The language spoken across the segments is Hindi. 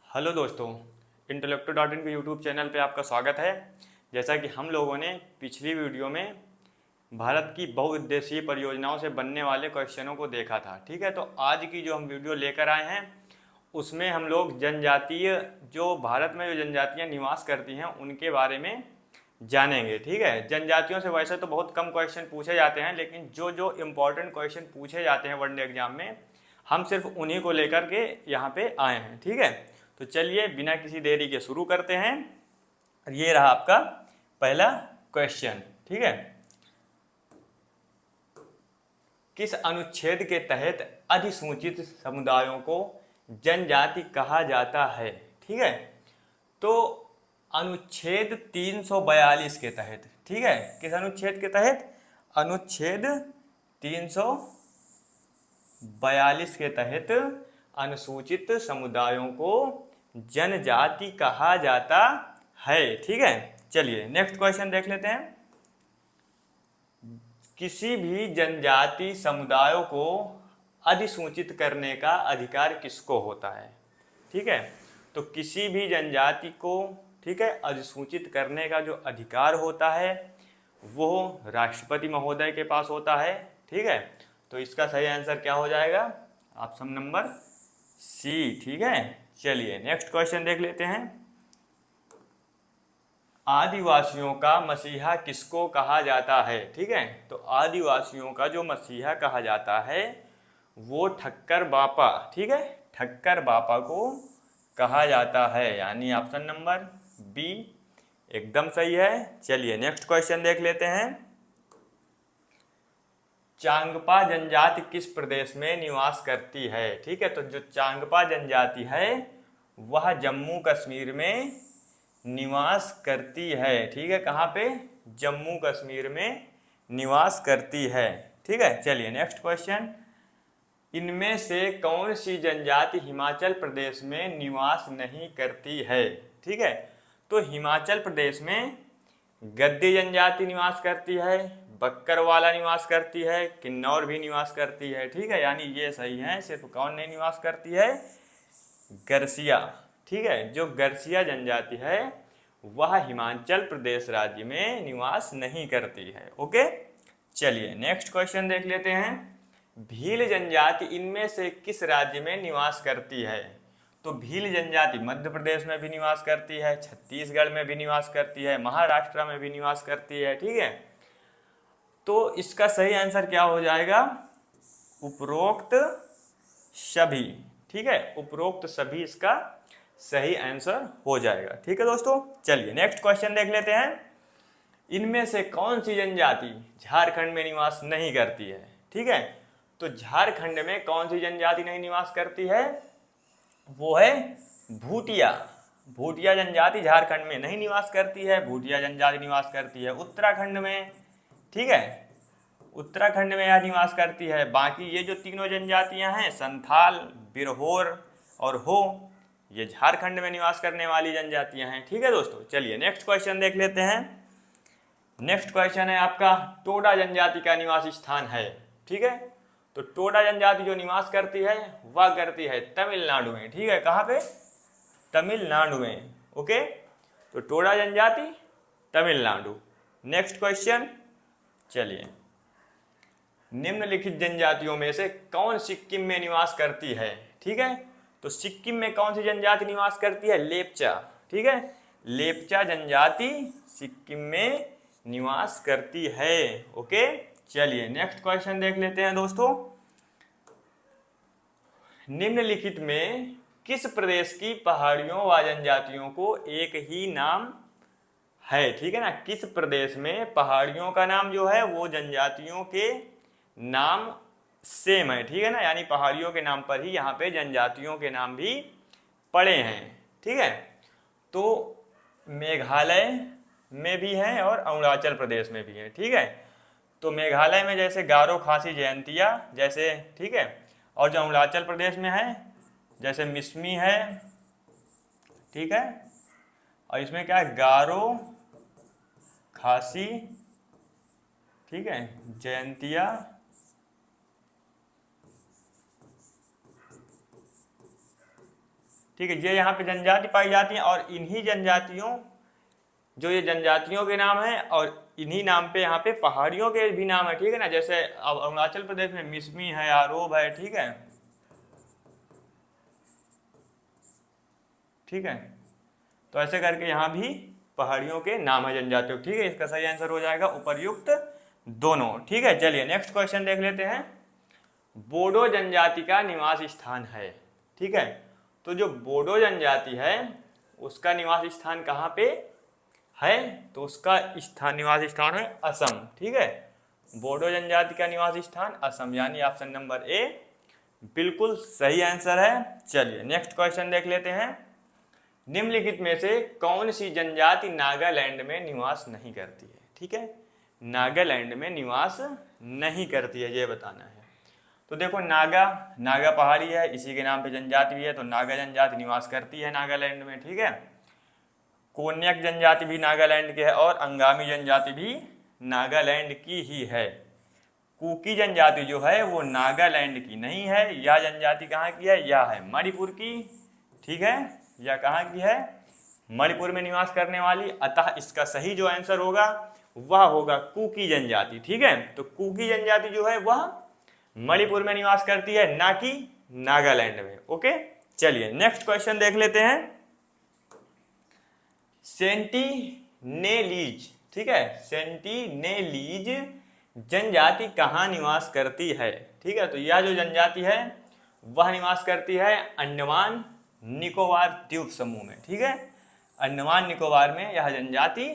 हेलो दोस्तों, इंटेलेक्टो.इन के यूट्यूब चैनल पे आपका स्वागत है। जैसा कि हम लोगों ने पिछली वीडियो में भारत की बहुउद्देशीय परियोजनाओं से बनने वाले क्वेश्चनों को देखा था, ठीक है। तो आज की जो हम वीडियो लेकर आए हैं उसमें हम लोग जनजातीय जो भारत में जो जनजातियाँ निवास करती हैं उनके बारे में जानेंगे, ठीक है। जनजातियों से वैसे तो बहुत कम क्वेश्चन पूछे जाते हैं, लेकिन जो जो इम्पोर्टेंट क्वेश्चन पूछे जाते हैं वनडे एग्जाम में हम सिर्फ उन्हीं को लेकर के यहाँ पे आए हैं, ठीक है। तो चलिए बिना किसी देरी के शुरू करते हैं। ये रहा आपका पहला क्वेश्चन, ठीक है। किस अनुच्छेद के तहत अधिसूचित समुदायों को जनजाति कहा जाता है, ठीक है। तो अनुच्छेद 342 के तहत, ठीक है। किस अनुच्छेद के तहत? अनुच्छेद 342 के तहत अनुसूचित समुदायों को जनजाति कहा जाता है, ठीक है। चलिए नेक्स्ट क्वेश्चन देख लेते हैं। किसी भी जनजाति समुदायों को अधिसूचित करने का अधिकार किसको होता है, ठीक है। तो किसी भी जनजाति को, ठीक है, अधिसूचित करने का जो अधिकार होता है वो राष्ट्रपति महोदय के पास होता है, ठीक है। तो इसका सही आंसर क्या हो जाएगा? ऑप्शन नंबर सी, ठीक है। चलिए नेक्स्ट क्वेश्चन देख लेते हैं। आदिवासियों का मसीहा किसको कहा जाता है, ठीक है। तो आदिवासियों का जो मसीहा कहा जाता है वो ठक्कर बापा, ठीक है, ठक्कर बापा को कहा जाता है, यानी ऑप्शन नंबर बी एकदम सही है। चलिए नेक्स्ट क्वेश्चन देख लेते हैं। चांगपा जनजाति किस प्रदेश में निवास करती है, ठीक है। तो जो चांगपा जनजाति है वह जम्मू कश्मीर में निवास करती है, ठीक है। कहाँ पे? जम्मू कश्मीर में निवास करती है, ठीक है। चलिए नेक्स्ट क्वेश्चन। इनमें से कौन सी जनजाति हिमाचल प्रदेश में निवास नहीं करती है, ठीक है। तो हिमाचल प्रदेश में गद्दी जनजाति निवास करती है, बक्करवाला निवास करती है, किन्नौर भी निवास करती है, ठीक है। यानी ये सही है। सिर्फ कौन नहीं निवास करती है? गरसिया, ठीक है। जो गरसिया जनजाति है वह हिमाचल प्रदेश राज्य में निवास नहीं करती है, ओके। चलिए नेक्स्ट क्वेश्चन देख लेते हैं। भील जनजाति इनमें से किस राज्य में निवास करती है? तो भील जनजाति मध्य प्रदेश में भी निवास करती है, छत्तीसगढ़ में भी निवास करती है, महाराष्ट्र में भी निवास करती है, ठीक है। तो इसका सही आंसर क्या हो जाएगा? उपरोक्त सभी, ठीक है। उपरोक्त सभी इसका सही आंसर हो जाएगा, ठीक है दोस्तों। चलिए नेक्स्ट क्वेश्चन देख लेते हैं। इनमें से कौन सी जनजाति झारखंड में निवास नहीं करती है, ठीक है। तो झारखंड में कौन सी जनजाति नहीं निवास करती है? वो है भूटिया। भूटिया जनजाति झारखंड में नहीं निवास करती है, भूटिया जनजाति निवास करती है उत्तराखंड में, ठीक है। उत्तराखंड में यह निवास करती है। बाकी ये जो तीनों जनजातियां हैं, संथाल, बिरहोर और हो, ये झारखंड में निवास करने वाली जनजातियां हैं, ठीक है दोस्तों। चलिए नेक्स्ट क्वेश्चन देख लेते हैं। नेक्स्ट क्वेश्चन है आपका, टोडा जनजाति का निवास स्थान है, ठीक है। तो टोडा जनजाति जो निवास करती है वह करती है तमिलनाडु में, ठीक है। कहाँ पे? तमिलनाडु में, ओके। तो टोडा जनजाति तमिलनाडु। Next question. चलिए, निम्नलिखित जनजातियों में से कौन सिक्किम में निवास करती है, ठीक है। तो सिक्किम में कौन सी जनजाति निवास करती है? लेप्चा, ठीक है। लेप्चा जनजाति सिक्किम में निवास करती है, ओके। चलिए नेक्स्ट क्वेश्चन देख लेते हैं दोस्तों। निम्नलिखित में किस प्रदेश की पहाड़ियों व जनजातियों को एक ही नाम है, ठीक है ना। किस प्रदेश में पहाड़ियों का नाम जो है वो जनजातियों के नाम सेम है, ठीक है ना। यानी पहाड़ियों के नाम पर ही यहाँ पे जनजातियों के नाम भी पड़े हैं, ठीक है। तो मेघालय में भी है और अरुणाचल प्रदेश में भी है, ठीक है। तो मेघालय में जैसे गारो खासी जयंतिया जैसे, ठीक है। और जो अरुणाचल प्रदेश में है जैसे मिसमी है, ठीक है। और इसमें क्या है? गारो खासी, ठीक है, जयंतिया, ठीक है, ये यहाँ पे जनजाति पाई जाती हैं और इन्हीं जनजातियों, जो ये जनजातियों के नाम है और इन्हीं नाम पे यहाँ पे पहाड़ियों के भी नाम है, ठीक है ना। जैसे अब अरुणाचल प्रदेश में मिसमी है, आरोब है, ठीक है, ठीक है। तो ऐसे करके यहाँ भी पहाड़ियों के नाम है जनजातियों, ठीक है। इसका सही आंसर हो जाएगा उपर्युक्त दोनों, ठीक है। चलिए नेक्स्ट क्वेश्चन देख लेते हैं। बोडो जनजाति का निवास स्थान है, ठीक है। तो जो बोडो जनजाति है उसका निवास स्थान कहाँ पे है, तो उसका निवास स्थान है असम, ठीक है। बोडो जनजाति का निवास स्थान असम, यानी ऑप्शन नंबर ए बिल्कुल सही आंसर है। चलिए नेक्स्ट क्वेश्चन देख लेते हैं। निम्नलिखित में से कौन सी जनजाति नागालैंड में निवास नहीं करती है, ठीक है। नागालैंड में निवास नहीं करती है, ये बताना है। तो देखो नागा पहाड़ी है, इसी के नाम पे जनजाति भी है, तो नागा जनजाति निवास करती है नागालैंड में, ठीक है। कोन्याक जनजाति भी नागालैंड के है और अंगामी जनजाति भी नागालैंड की ही है। कुकी जनजाति जो है वो नागालैंड की नहीं है। यह जनजाति कहाँ की है, यह है मणिपुर की, ठीक है। यह कहाँ की है, मणिपुर में निवास करने वाली। अतः इसका सही जो आंसर होगा वह होगा कुकी जनजाति, ठीक है। तो कुकी जनजाति जो है वह मणिपुर में निवास करती है, ना कि नागालैंड में। ओके, चलिए नेक्स्ट क्वेश्चन देख लेते हैं। सेंटिनेलीज, ठीक है, सेंटिनेलीज जनजाति कहाँ निवास करती है, ठीक है। तो यह जो जनजाति है वह निवास करती है अंडमान निकोबार द्वीप समूह में, ठीक है। अंडमान निकोबार में यह जनजाति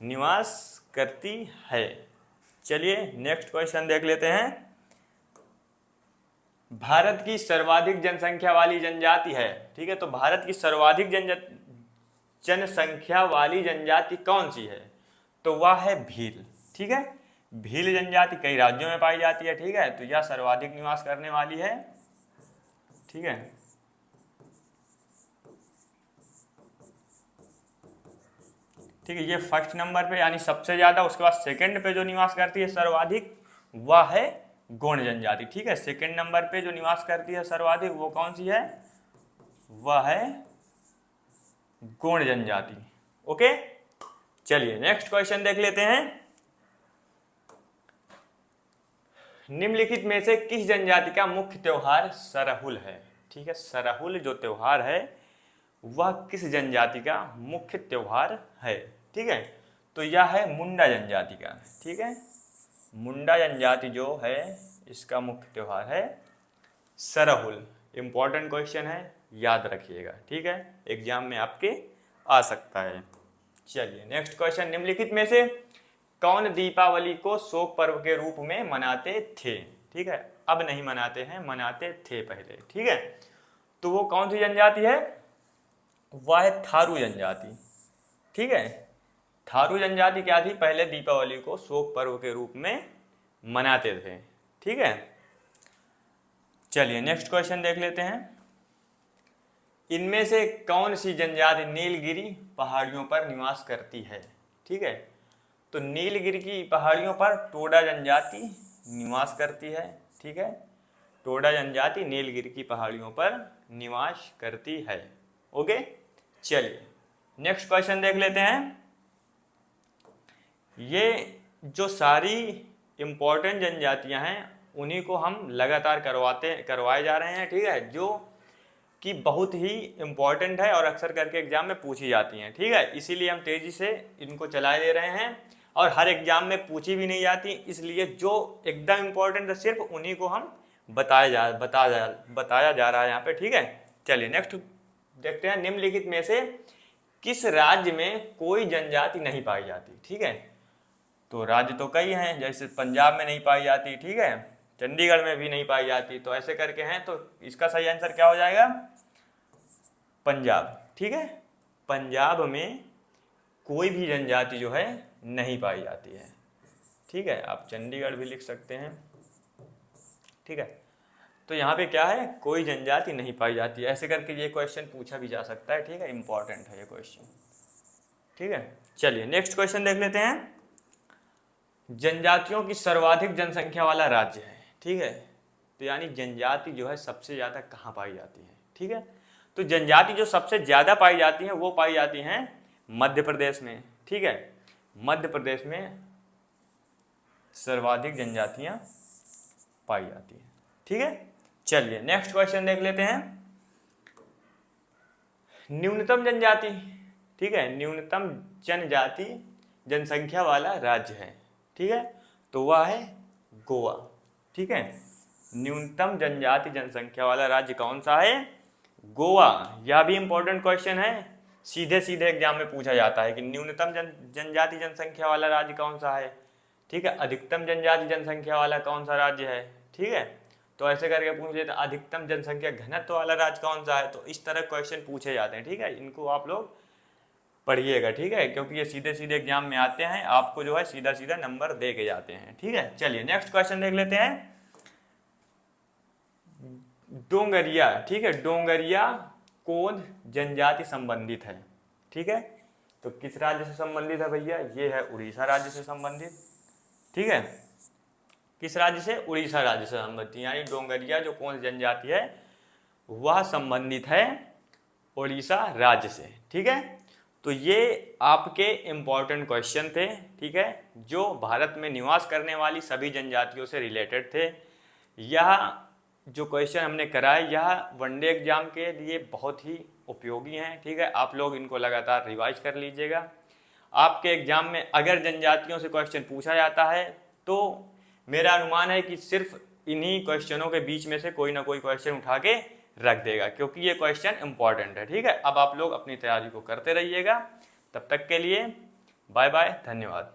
निवास करती है। चलिए नेक्स्ट क्वेश्चन देख लेते हैं। भारत की सर्वाधिक जनसंख्या वाली जनजाति है, ठीक है। तो भारत की सर्वाधिक जनसंख्या वाली जनजाति कौन सी है, तो वह है भील, ठीक है। भील जनजाति कई राज्यों में पाई जाती है, ठीक है। तो यह सर्वाधिक निवास करने वाली है, ठीक है। ठीक है, ये फर्स्ट नंबर पे यानी सबसे ज्यादा। उसके बाद सेकंड पे जो निवास करती है सर्वाधिक वह है गोंड जनजाति, ठीक है। सेकंड नंबर पे जो निवास करती है सर्वाधिक वो कौन सी है, वह है गोंड जनजाति। ओके, चलिए नेक्स्ट क्वेश्चन देख लेते हैं। निम्नलिखित में से किस जनजाति का मुख्य त्योहार सरहुल है, ठीक है। सरहुल जो त्योहार है वह किस जनजाति का मुख्य त्योहार है, ठीक है। तो यह है मुंडा जनजाति का, ठीक है। मुंडा जनजाति जो है इसका मुख्य त्योहार है सरहुल। इंपॉर्टेंट क्वेश्चन है, याद रखिएगा, ठीक है। एग्जाम में आपके आ सकता है। चलिए नेक्स्ट क्वेश्चन। निम्नलिखित में से कौन दीपावली को शोक पर्व के रूप में मनाते थे, ठीक है। अब नहीं मनाते हैं, मनाते थे पहले, ठीक है। तो वो कौन सी जनजाति है, वह है थारू जनजाति, ठीक है। थारू जनजाति क्या थी, पहले दीपावली को शोक पर्व के रूप में मनाते थे, ठीक है। चलिए नेक्स्ट क्वेश्चन देख लेते हैं। इनमें से कौन सी जनजाति नीलगिरी पहाड़ियों पर निवास करती है, ठीक है। तो नीलगिरी की पहाड़ियों पर टोडा जनजाति निवास करती है, ठीक है। टोडा जनजाति नीलगिरी की पहाड़ियों पर निवास करती है। ओके, चलिए नेक्स्ट क्वेश्चन देख लेते हैं। ये जो सारी इंपॉर्टेंट जनजातियां हैं उन्हीं को हम लगातार करवाए जा रहे हैं, ठीक है। जो कि बहुत ही इम्पॉर्टेंट है और अक्सर करके एग्जाम में पूछी जाती हैं, ठीक है। इसीलिए हम तेजी से इनको चलाए दे रहे हैं और हर एग्जाम में पूछी भी नहीं जाती, इसलिए जो एकदम इम्पोर्टेंट है सिर्फ उन्हीं को हम बताया जा रहा है यहाँ पे, ठीक है। चलिए नेक्स्ट देखते हैं। निम्नलिखित में से किस राज्य में कोई जनजाति नहीं पाई जाती, ठीक है। तो राज्य तो कई हैं, जैसे पंजाब में नहीं पाई जाती, ठीक है, चंडीगढ़ में भी नहीं पाई जाती, तो ऐसे करके हैं। तो इसका सही आंसर क्या हो जाएगा, पंजाब, ठीक है। पंजाब में कोई भी जनजाति जो है नहीं पाई जाती है, ठीक है। आप चंडीगढ़ भी लिख सकते हैं, ठीक है। तो यहाँ पे क्या है, कोई जनजाति नहीं पाई जाती है। ऐसे करके ये क्वेश्चन पूछा भी जा सकता है, ठीक है। इंपॉर्टेंट है ये क्वेश्चन, ठीक है। चलिए नेक्स्ट क्वेश्चन देख लेते हैं। जनजातियों की सर्वाधिक जनसंख्या वाला राज्य है, ठीक है। तो यानी जनजाति जो है सबसे ज़्यादा कहाँ पाई जाती है, ठीक है। तो जनजाति जो सबसे ज़्यादा पाई जाती हैं वो पाई जाती हैं मध्य प्रदेश में। ठीक है, मध्य प्रदेश में सर्वाधिक जनजातियां पाई जाती हैं। ठीक है, चलिए नेक्स्ट क्वेश्चन देख लेते हैं। न्यूनतम जनजाति, ठीक है, न्यूनतम जनजाति जनसंख्या वाला राज्य है। ठीक है, तो वह है गोवा। ठीक है, न्यूनतम जनजाति जनसंख्या वाला राज्य कौन सा है? गोवा। यह भी इंपॉर्टेंट क्वेश्चन है, सीधे सीधे एग्जाम में पूछा जाता है कि न्यूनतम जनजाति जनसंख्या वाला राज्य कौन सा है। ठीक है, अधिकतम जनजाति जनसंख्या वाला कौन सा राज्य है। ठीक है, तो ऐसे करके पूछ लेते हैं अधिकतम जनसंख्या घनत्व वाला राज्य कौन सा है। तो इस तरह क्वेश्चन पूछे जाते हैं। ठीक है, इनको आप लोग पढ़िएगा। ठीक है, क्योंकि ये सीधे सीधे एग्जाम में आते हैं, आपको जो है सीधा सीधा नंबर दे के जाते हैं। ठीक है, चलिए नेक्स्ट क्वेश्चन देख लेते हैं। डोंगरिया, ठीक है, डोंगरिया कौन जनजाति संबंधित है। ठीक है, तो किस राज्य से संबंधित है भैया? ये है उड़ीसा राज्य से संबंधित। ठीक है, किस राज्य से? उड़ीसा राज्य से संबंधित, यानी डोंगरिया जो कौन जनजाति है वह संबंधित है उड़ीसा राज्य से। ठीक है, तो ये आपके इम्पॉर्टेंट क्वेश्चन थे। ठीक है, जो भारत में निवास करने वाली सभी जनजातियों से रिलेटेड थे। यह जो क्वेश्चन हमने कराए यह वनडे एग्जाम के लिए बहुत ही उपयोगी हैं। ठीक है, आप लोग इनको लगातार रिवाइज कर लीजिएगा। आपके एग्जाम में अगर जनजातियों से क्वेश्चन पूछा जाता है तो मेरा अनुमान है कि सिर्फ इन्हीं क्वेश्चनों के बीच में से कोई ना कोई क्वेश्चन उठा के रख देगा, क्योंकि ये क्वेश्चन इंपॉर्टेंट है। ठीक है, अब आप लोग अपनी तैयारी को करते रहिएगा। तब तक के लिए बाय बाय, धन्यवाद।